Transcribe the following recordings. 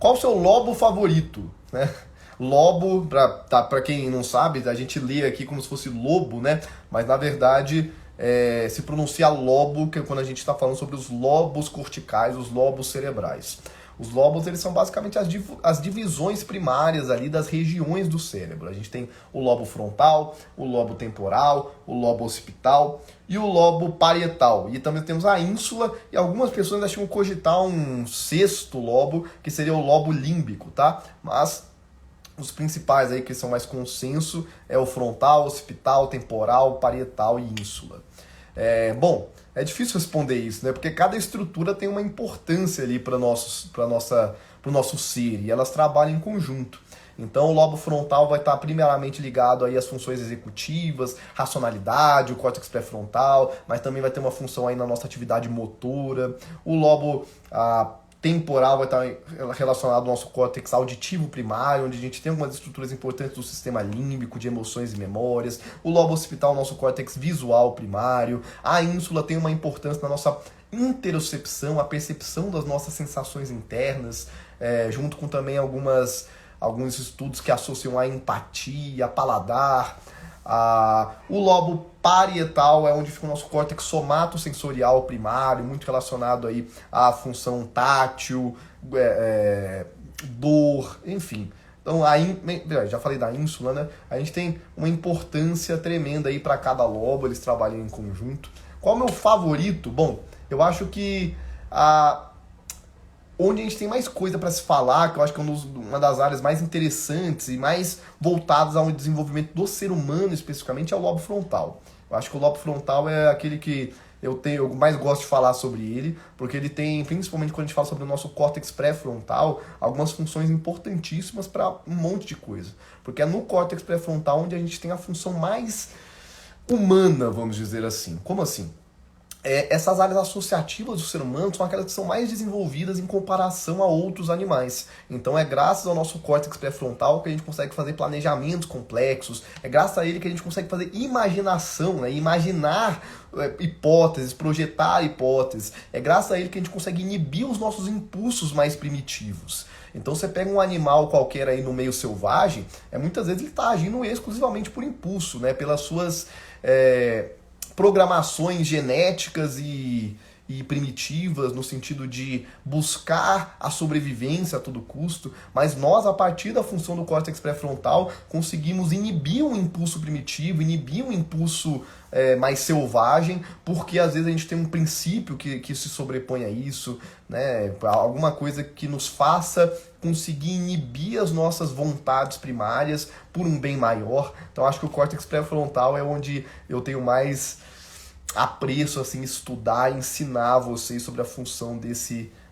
qual o seu lobo favorito, né? Lobo, pra quem não sabe, a gente lê aqui como se fosse lobo, né? Mas na verdade se pronuncia lobo, que é quando a gente está falando sobre os lobos corticais, os lobos cerebrais. Os lobos, eles são basicamente as divisões primárias ali das regiões do cérebro. A gente tem o lobo frontal, o lobo temporal, o lobo occipital e o lobo parietal. E também temos a ínsula, e algumas pessoas ainda chegam a cogitar um sexto lobo, que seria o lobo límbico, tá? Mas os principais aí que são mais consenso é o frontal, occipital, temporal, parietal e ínsula. Bom, é difícil responder isso, né? Porque cada estrutura tem uma importância ali para o nosso ser, e elas trabalham em conjunto. Então o lobo frontal vai estar primeiramente ligado aí às funções executivas, racionalidade, o córtex pré-frontal, mas também vai ter uma função aí na nossa atividade motora. O lobo temporal vai estar relacionado ao nosso córtex auditivo primário, onde a gente tem algumas estruturas importantes do sistema límbico, de emoções e memórias. O lobo occipital, o nosso córtex visual primário. A ínsula tem uma importância na nossa interocepção, a percepção das nossas sensações internas, junto com também alguns estudos que associam a empatia, paladar. O lobo parietal é onde fica o nosso córtex somatosensorial primário, muito relacionado aí à função tátil, dor, enfim. Então, já falei da ínsula, né? A gente tem uma importância tremenda aí para cada lobo, eles trabalham em conjunto. Qual é o meu favorito? Bom, eu acho que onde a gente tem mais coisa para se falar, que eu acho que é uma das áreas mais interessantes e mais voltadas ao desenvolvimento do ser humano especificamente, é o lobo frontal. Eu acho que o lobo frontal é aquele que eu mais gosto de falar sobre ele, porque ele tem, principalmente quando a gente fala sobre o nosso córtex pré-frontal, algumas funções importantíssimas para um monte de coisa. Porque é no córtex pré-frontal onde a gente tem a função mais humana, vamos dizer assim. Como assim? Essas áreas associativas do ser humano são aquelas que são mais desenvolvidas em comparação a outros animais. Então é graças ao nosso córtex pré-frontal que a gente consegue fazer planejamentos complexos, é graças a ele que a gente consegue fazer imaginação, né? Imaginar hipóteses, projetar hipóteses. É graças a ele que a gente consegue inibir os nossos impulsos mais primitivos. Então você pega um animal qualquer aí no meio selvagem, muitas vezes ele está agindo exclusivamente por impulso, né? Pelas suas programações genéticas e primitivas, no sentido de buscar a sobrevivência a todo custo, mas nós, a partir da função do córtex pré-frontal, conseguimos inibir um impulso primitivo, inibir um impulso mais selvagem, porque às vezes a gente tem um princípio que se sobrepõe a isso, né? Alguma coisa que nos faça conseguir inibir as nossas vontades primárias por um bem maior. Então acho que o córtex pré-frontal é onde eu tenho mais apreço, assim, estudar, ensinar vocês sobre a função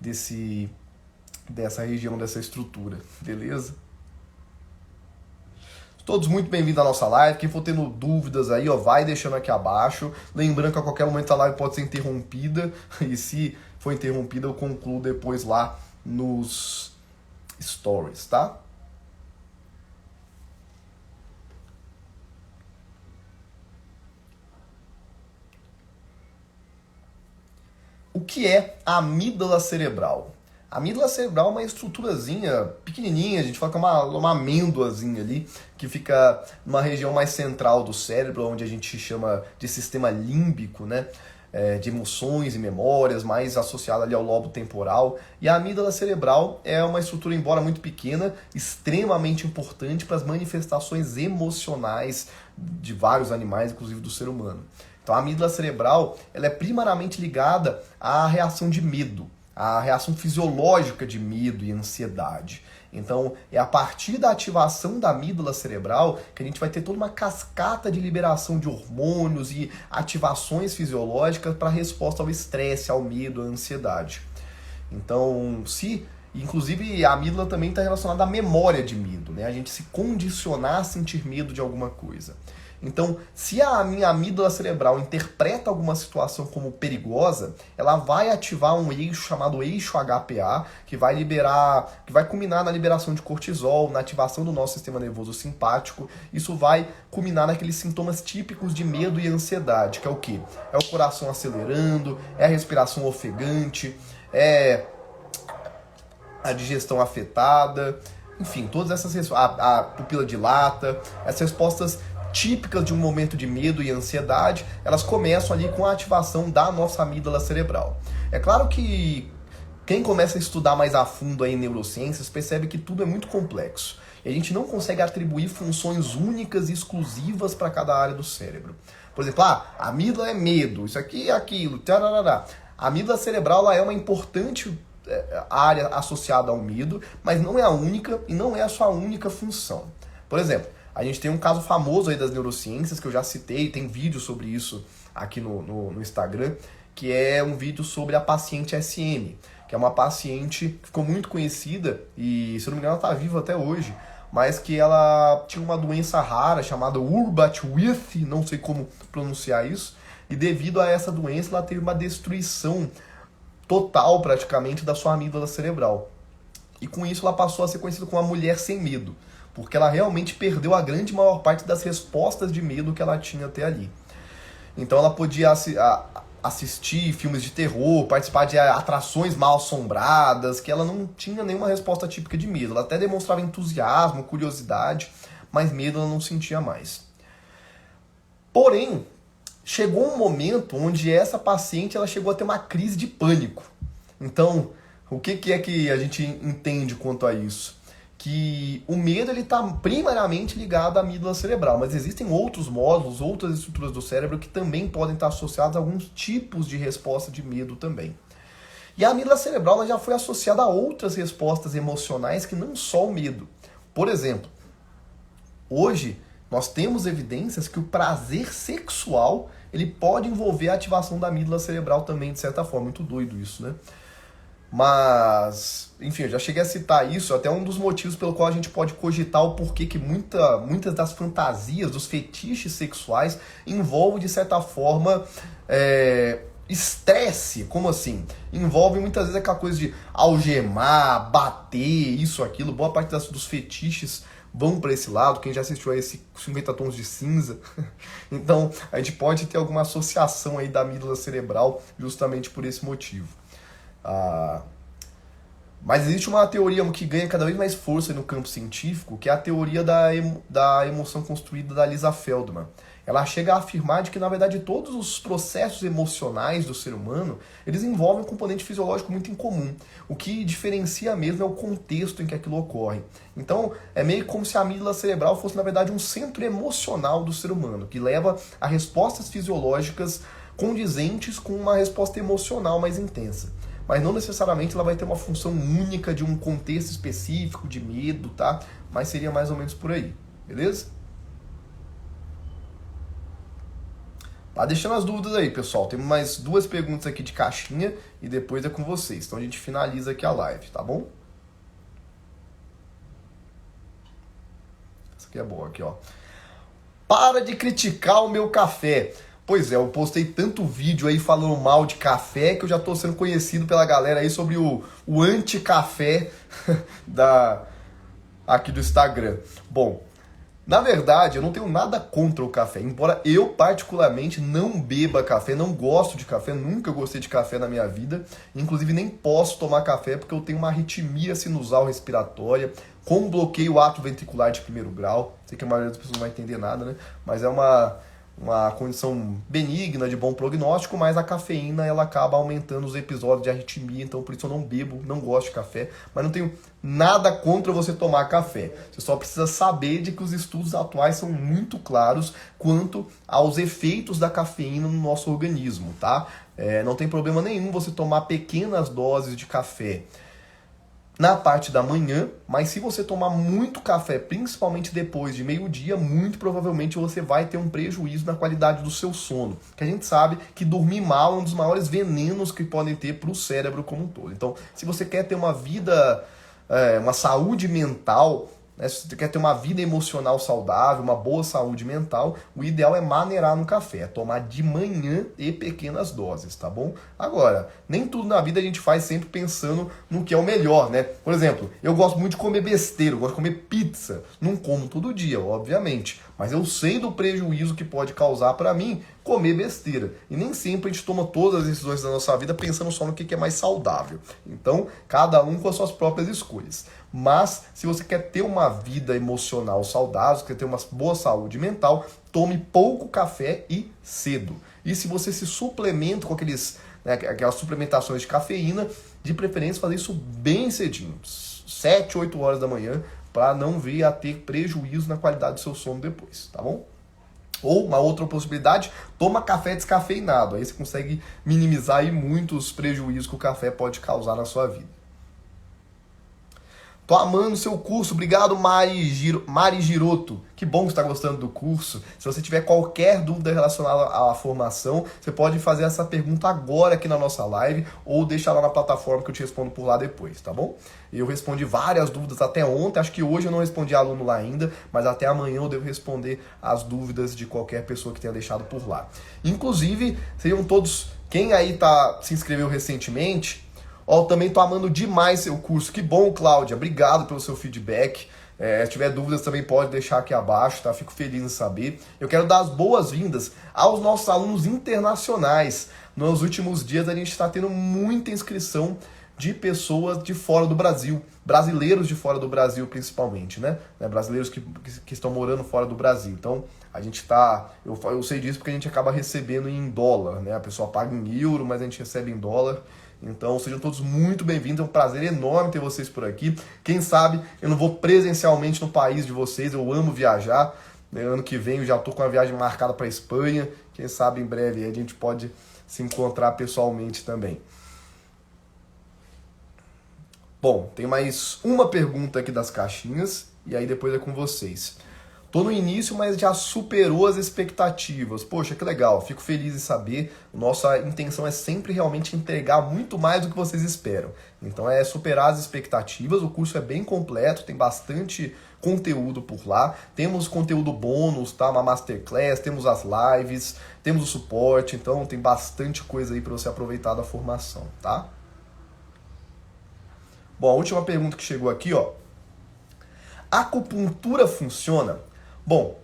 dessa região, dessa estrutura, beleza? Todos muito bem-vindos à nossa live. Quem for tendo dúvidas aí, vai deixando aqui abaixo. Lembrando que a qualquer momento a live pode ser interrompida, e se for interrompida eu concluo depois lá nos stories, tá? O que é a amígdala cerebral? A amígdala cerebral é uma estruturazinha pequenininha, a gente fala que é uma amêndoazinha ali, que fica numa região mais central do cérebro, onde a gente chama de sistema límbico, né? De emoções e memórias, mais associada ali ao lobo temporal. E a amígdala cerebral é uma estrutura, embora muito pequena, extremamente importante para as manifestações emocionais de vários animais, inclusive do ser humano. Então a amígdala cerebral ela é primariamente ligada à reação de medo, à reação fisiológica de medo e ansiedade. Então é a partir da ativação da amígdala cerebral que a gente vai ter toda uma cascata de liberação de hormônios e ativações fisiológicas para resposta ao estresse, ao medo, à ansiedade. Então, inclusive a amígdala também está relacionada à memória de medo, né? A gente se condicionar a sentir medo de alguma coisa. Então, se a minha amígdala cerebral interpreta alguma situação como perigosa, ela vai ativar um eixo chamado eixo HPA, que vai culminar na liberação de cortisol, na ativação do nosso sistema nervoso simpático. Isso vai culminar naqueles sintomas típicos de medo e ansiedade, que é o quê? É o coração acelerando, é a respiração ofegante, a digestão afetada, enfim, todas essas a pupila dilata, essas respostas típicas de um momento de medo e ansiedade, elas começam ali com a ativação da nossa amígdala cerebral. É claro que quem começa a estudar mais a fundo aí em neurociências percebe que tudo é muito complexo. E a gente não consegue atribuir funções únicas e exclusivas para cada área do cérebro. Por exemplo, a amígdala é medo, isso aqui é aquilo, tarará. A amígdala cerebral ela é uma importante área associada ao medo, mas não é a única e não é a sua única função. Por exemplo, a gente tem um caso famoso aí das neurociências, que eu já citei, tem vídeo sobre isso aqui no Instagram, que é um vídeo sobre a paciente SM, que é uma paciente que ficou muito conhecida e, se eu não me engano, ela está viva até hoje, mas que ela tinha uma doença rara chamada Urbach-Wiethe, não sei como pronunciar isso, e devido a essa doença ela teve uma destruição total, praticamente, da sua amígdala cerebral. E com isso ela passou a ser conhecida como uma mulher sem medo, porque ela realmente perdeu a grande maior parte das respostas de medo que ela tinha até ali. Então ela podia assistir filmes de terror, participar de atrações mal assombradas, que ela não tinha nenhuma resposta típica de medo. Ela até demonstrava entusiasmo, curiosidade, mas medo ela não sentia mais. Porém, chegou um momento onde essa paciente ela chegou a ter uma crise de pânico. Então, o que é que a gente entende quanto a isso? Que o medo está primariamente ligado à amígdala cerebral, mas existem outros módulos, outras estruturas do cérebro que também podem estar associadas a alguns tipos de resposta de medo também. E a amígdala cerebral ela já foi associada a outras respostas emocionais que não só o medo. Por exemplo, hoje nós temos evidências que o prazer sexual ele pode envolver a ativação da amígdala cerebral também, de certa forma. Muito doido isso, né? Mas, enfim, eu já cheguei a citar isso, até um dos motivos pelo qual a gente pode cogitar o porquê que muitas das fantasias, dos fetiches sexuais, envolvem, de certa forma, estresse. Como assim? Envolve muitas vezes aquela coisa de algemar, bater, isso, aquilo. Boa parte dos fetiches vão para esse lado. Quem já assistiu a esse 50 Tons de Cinza. Então, a gente pode ter alguma associação aí da amígdala cerebral justamente por esse motivo. Mas existe uma teoria que ganha cada vez mais força no campo científico, que é a teoria da emoção construída da Lisa Feldman. Ela chega a afirmar de que, na verdade, todos os processos emocionais do ser humano, eles envolvem um componente fisiológico muito incomum. O que diferencia mesmo é o contexto em que aquilo ocorre. Então, é meio como se a amígdala cerebral fosse, na verdade, um centro emocional do ser humano, que leva a respostas fisiológicas condizentes com uma resposta emocional mais intensa. Mas não necessariamente ela vai ter uma função única de um contexto específico, de medo, tá? Mas seria mais ou menos por aí, beleza? Tá deixando as dúvidas aí, pessoal. Temos mais 2 perguntas aqui de caixinha e depois é com vocês. Então a gente finaliza aqui a live, tá bom? Essa aqui é boa, aqui, ó. Para de criticar o meu café. Pois é, eu postei tanto vídeo aí falando mal de café que eu já tô sendo conhecido pela galera aí sobre o anti-café aqui do Instagram. Bom, na verdade eu não tenho nada contra o café, embora eu particularmente não beba café, não gosto de café, nunca gostei de café na minha vida, inclusive nem posso tomar café porque eu tenho uma arritmia sinusal respiratória, com bloqueio atroventricular de 1º grau. Sei que a maioria das pessoas não vai entender nada, né? Mas é uma condição benigna, de bom prognóstico, mas a cafeína ela acaba aumentando os episódios de arritmia, então por isso eu não bebo, não gosto de café, mas não tenho nada contra você tomar café. Você só precisa saber de que os estudos atuais são muito claros quanto aos efeitos da cafeína no nosso organismo, tá? Não tem problema nenhum você tomar pequenas doses de café na parte da manhã, mas se você tomar muito café, principalmente depois de meio-dia, muito provavelmente você vai ter um prejuízo na qualidade do seu sono. Que a gente sabe que dormir mal é um dos maiores venenos que podem ter para o cérebro como um todo. Então, se você quer ter uma vida, uma saúde mental, né, se você quer ter uma vida emocional saudável, uma boa saúde mental, o ideal é maneirar no café, tomar de manhã e pequenas doses, tá bom? Agora, nem tudo na vida a gente faz sempre pensando no que é o melhor, né? Por exemplo, eu gosto muito de comer besteira, eu gosto de comer pizza. Não como todo dia, obviamente, mas eu sei do prejuízo que pode causar para mim comer besteira. E nem sempre a gente toma todas as decisões da nossa vida pensando só no que é mais saudável. Então, cada um com as suas próprias escolhas. Mas, se você quer ter uma vida emocional saudável, quer ter uma boa saúde mental, tome pouco café e cedo. E se você se suplementa com aquelas suplementações de cafeína, de preferência fazer isso bem cedinho, 7, 8 horas da manhã, para não vir a ter prejuízo na qualidade do seu sono depois, tá bom? Ou uma outra possibilidade, toma café descafeinado, aí você consegue minimizar aí muitos prejuízos que o café pode causar na sua vida. Tô amando o seu curso, obrigado Mari Giroto, que bom que você está gostando do curso. Se você tiver qualquer dúvida relacionada à formação, você pode fazer essa pergunta agora aqui na nossa live ou deixar lá na plataforma que eu te respondo por lá depois, tá bom? Eu respondi várias dúvidas até ontem, acho que hoje eu não respondi aluno lá ainda, mas até amanhã eu devo responder as dúvidas de qualquer pessoa que tenha deixado por lá. Inclusive, seriam todos, quem aí se inscreveu recentemente, também tô amando demais seu curso. Que bom, Cláudia. Obrigado pelo seu feedback. Se tiver dúvidas também pode deixar aqui abaixo, tá? Fico feliz em saber. Eu quero dar as boas-vindas aos nossos alunos internacionais. Nos últimos dias a gente está tendo muita inscrição de pessoas de fora do Brasil. Brasileiros de fora do Brasil, principalmente, né? Brasileiros que estão morando fora do Brasil. Então, a gente tá... Eu sei disso porque a gente acaba recebendo em dólar, né? A pessoa paga em euro, mas a gente recebe em dólar. Então, sejam todos muito bem-vindos, é um prazer enorme ter vocês por aqui. Quem sabe eu não vou presencialmente no país de vocês, eu amo viajar. Ano que vem eu já estou com a viagem marcada para a Espanha. Quem sabe em breve a gente pode se encontrar pessoalmente também. Bom, tem mais uma pergunta aqui das caixinhas e aí depois é com vocês. Tô no início, mas já superou as expectativas. Poxa, que legal, fico feliz em saber. Nossa intenção é sempre realmente entregar muito mais do que vocês esperam. Então é superar as expectativas, o curso é bem completo, tem bastante conteúdo por lá. Temos conteúdo bônus, tá? Uma masterclass, temos as lives, temos o suporte, então tem bastante coisa aí para você aproveitar da formação, tá? Bom, a última pergunta que chegou aqui, ó. Acupuntura funciona? Bom,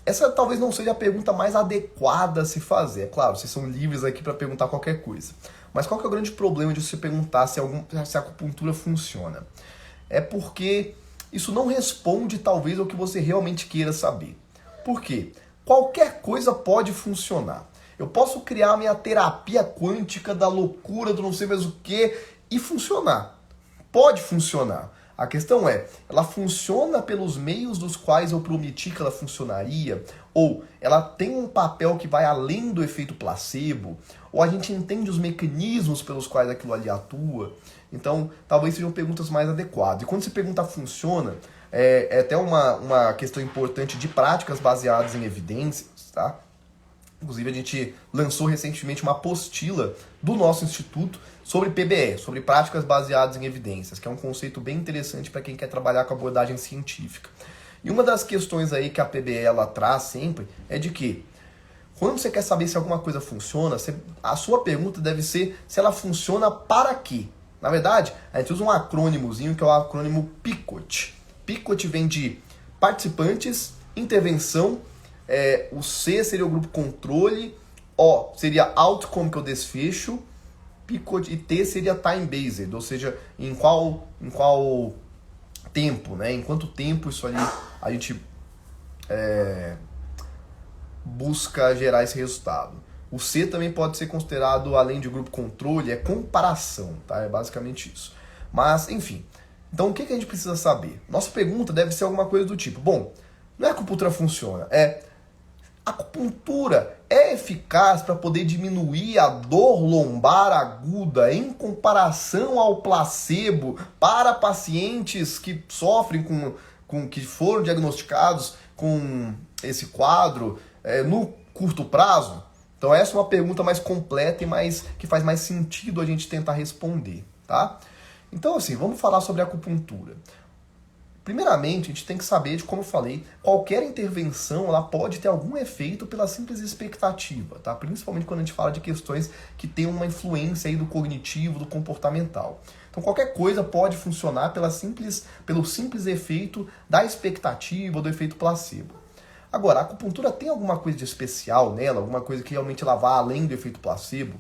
essa talvez não seja a pergunta mais adequada a se fazer. É claro, vocês são livres aqui para perguntar qualquer coisa. Mas qual que é o grande problema de você perguntar se a acupuntura funciona? É porque isso não responde talvez ao que você realmente queira saber. Por quê? Qualquer coisa pode funcionar. Eu posso criar minha terapia quântica da loucura, do não sei mais o que, e funcionar. Pode funcionar. A questão é, ela funciona pelos meios dos quais eu prometi que ela funcionaria? Ou ela tem um papel que vai além do efeito placebo? Ou a gente entende os mecanismos pelos quais aquilo ali atua? Então, talvez sejam perguntas mais adequadas. E quando você pergunta funciona, é até uma questão importante de práticas baseadas em evidências, tá? Inclusive, a gente lançou recentemente uma apostila do nosso instituto sobre PBE, sobre práticas baseadas em evidências, que é um conceito bem interessante para quem quer trabalhar com abordagem científica. E uma das questões aí que a PBE ela traz sempre é de que, quando você quer saber se alguma coisa funciona, a sua pergunta deve ser se ela funciona para quê. Na verdade, a gente usa um acrônimozinho que é o acrônimo PICOT. PICOT vem de participantes, intervenção, o C seria o grupo controle, O seria outcome, que é o desfecho, PICOT, e T seria time-based, ou seja, em qual tempo, né? Em quanto tempo isso ali a gente busca gerar esse resultado. O C também pode ser considerado, além de grupo controle, comparação, tá? É basicamente isso. Mas, enfim. Então, o que a gente precisa saber? Nossa pergunta deve ser alguma coisa do tipo, bom, não é que a acupuntura funciona, a acupuntura é eficaz para poder diminuir a dor lombar aguda em comparação ao placebo para pacientes que sofrem que foram diagnosticados com esse quadro no curto prazo? Então essa é uma pergunta mais completa e que faz mais sentido a gente tentar responder, tá? Então assim, vamos falar sobre a acupuntura. Primeiramente, a gente tem que saber, como eu falei, qualquer intervenção ela pode ter algum efeito pela simples expectativa, tá? Principalmente quando a gente fala de questões que têm uma influência aí do cognitivo, do comportamental. Então qualquer coisa pode funcionar pelo simples efeito da expectativa ou do efeito placebo. Agora, a acupuntura tem alguma coisa de especial nela? Alguma coisa que realmente ela vá além do efeito placebo?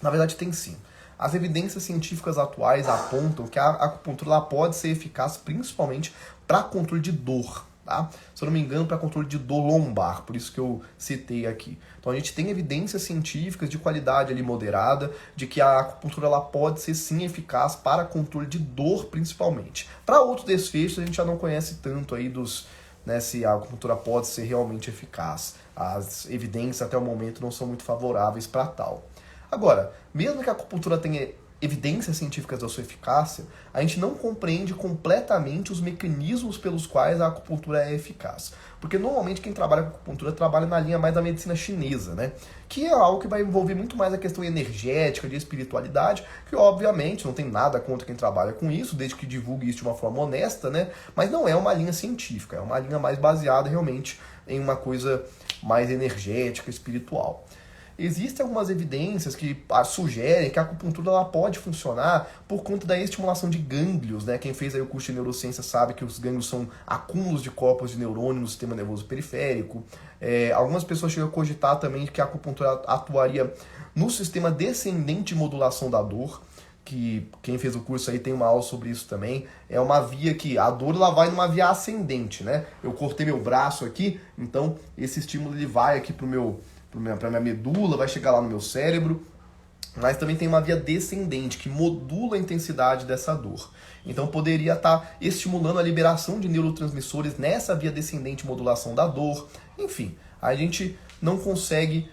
Na verdade, tem sim. As evidências científicas atuais apontam que a acupuntura ela pode ser eficaz principalmente para controle de dor. Tá? Se eu não me engano, para controle de dor lombar, por isso que eu citei aqui. Então a gente tem evidências científicas de qualidade ali moderada, de que a acupuntura ela pode ser sim eficaz para controle de dor principalmente. Para outros desfechos a gente já não conhece tanto aí dos, né, se a acupuntura pode ser realmente eficaz. As evidências até o momento não são muito favoráveis para tal. Agora, mesmo que a acupuntura tenha evidências científicas da sua eficácia, a gente não compreende completamente os mecanismos pelos quais a acupuntura é eficaz. Porque normalmente quem trabalha com acupuntura trabalha na linha mais da medicina chinesa, né? Que é algo que vai envolver muito mais a questão energética, de espiritualidade, que obviamente não tem nada contra quem trabalha com isso, desde que divulgue isso de uma forma honesta, né? Mas não é uma linha científica, é uma linha mais baseada realmente em uma coisa mais energética, espiritual. Existem algumas evidências que sugerem que a acupuntura ela pode funcionar por conta da estimulação de gânglios, né? Quem fez aí o curso de neurociência sabe que os gânglios são acúmulos de corpos de neurônio no sistema nervoso periférico. Algumas pessoas chegam a cogitar também que a acupuntura atuaria no sistema descendente de modulação da dor, que quem fez o curso aí tem uma aula sobre isso também. É uma via que a dor ela vai numa via ascendente, né? Eu cortei meu braço aqui, então esse estímulo ele vai aqui para minha medula, vai chegar lá no meu cérebro, mas também tem uma via descendente que modula a intensidade dessa dor. Então poderia estar estimulando a liberação de neurotransmissores nessa via descendente modulação da dor. Enfim, a gente não consegue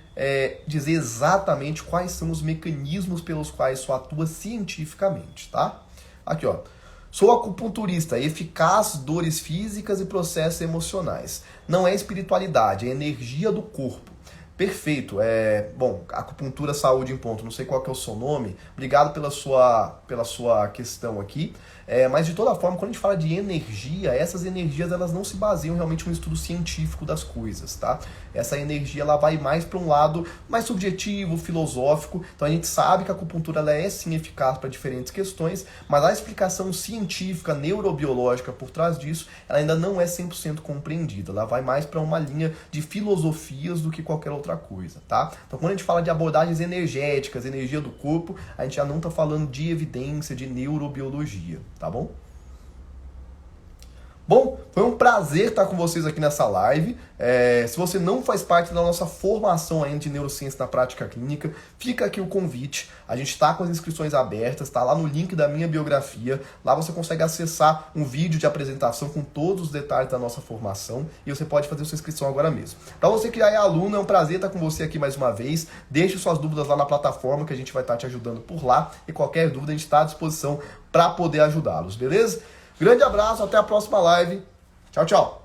dizer exatamente quais são os mecanismos pelos quais isso atua cientificamente, tá? Aqui, ó. Sou acupunturista, eficaz, dores físicas e processos emocionais. Não é espiritualidade, é energia do corpo. Perfeito. Bom, acupuntura saúde em ponto, não sei qual que é o seu nome. Obrigado pela sua questão aqui. Mas de toda forma, quando a gente fala de energia, essas energias elas não se baseiam realmente no estudo científico das coisas, tá? Essa energia ela vai mais para um lado mais subjetivo, filosófico. Então a gente sabe que a acupuntura ela é sim eficaz para diferentes questões, mas a explicação científica, neurobiológica por trás disso, ela ainda não é 100% compreendida. Ela vai mais para uma linha de filosofias do que qualquer outra coisa, tá? Então quando a gente fala de abordagens energéticas, energia do corpo, a gente já não está falando de evidência, de neurobiologia, tá bom? Bom, foi um prazer estar com vocês aqui nessa live. Se você não faz parte da nossa formação ainda de neurociência na prática clínica, fica aqui o convite. A gente está com as inscrições abertas, está lá no link da minha biografia. Lá você consegue acessar um vídeo de apresentação com todos os detalhes da nossa formação e você pode fazer sua inscrição agora mesmo. Para você que já é aluno, é um prazer estar com você aqui mais uma vez. Deixe suas dúvidas lá na plataforma que a gente vai estar te ajudando por lá e qualquer dúvida a gente está à disposição para poder ajudá-los, beleza? Grande abraço, até a próxima live. Tchau, tchau.